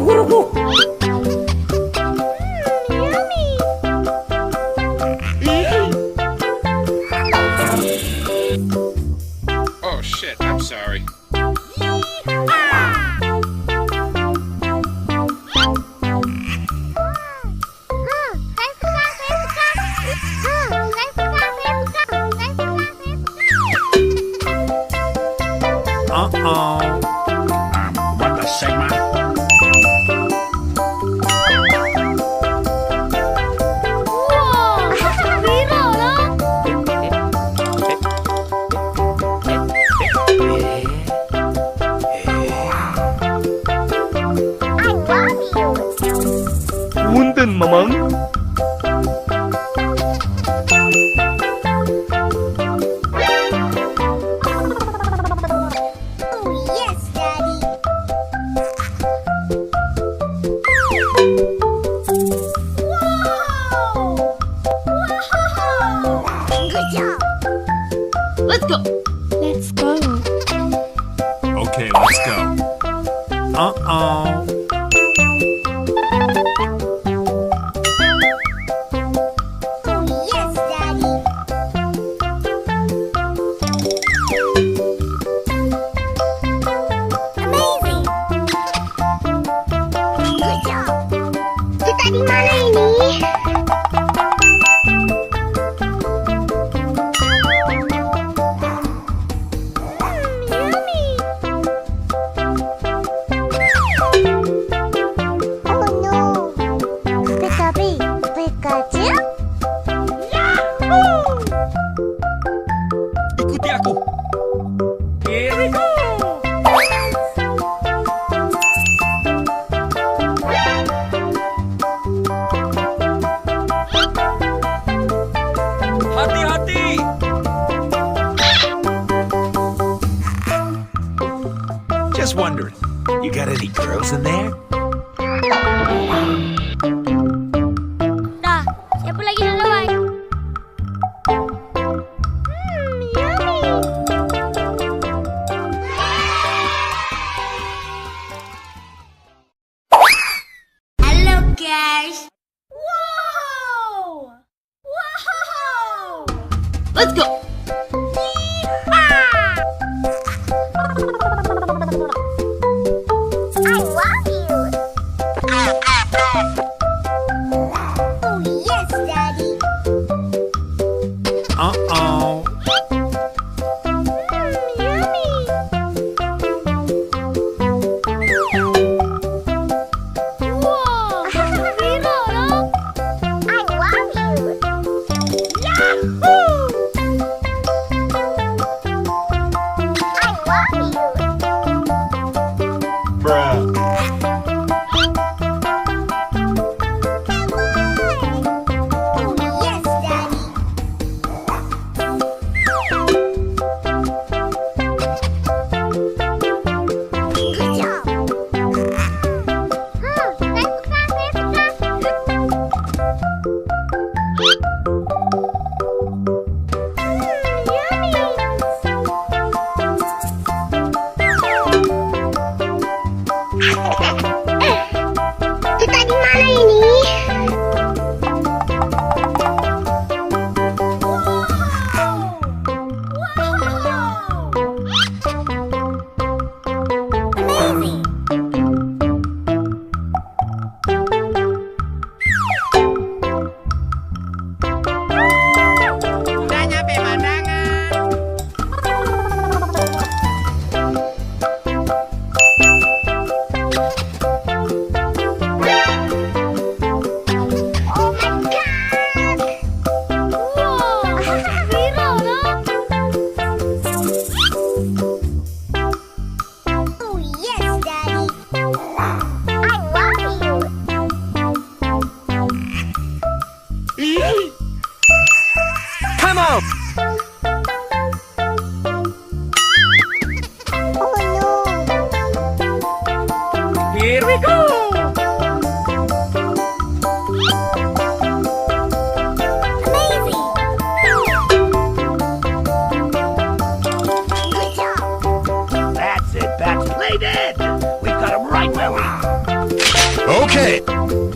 kuku. Oh shit, I'm sorry. What the Sigma? Punten, Mamang. Let's go. Let's go. Okay, let's go. Uh-oh. Kita di mana ini? Oh no. Pikachu? Yahoo! Ikuti aku. Here we go. Hati-hati. Just wondering, you got any girls in there? Dah, siapa lagi nak lawan? Yummy. Hello guys. Wow! Wow! Let's go. I love you. Oh yes, Daddy. Uh-oh. Yummy. Wow! I love you. Yahoo! I love you. Bruh. Oh yes, Daddy. Good job. Kita di mana ini? Amazing. Udah nyampe pandangan. Oh my God! Wow! Viral, Oh yes, Daddy. I love you. Come on. Oh no. Here we go. Amazing. Good job. That's it, Bats. Play dead. We've got him right where we... Okay.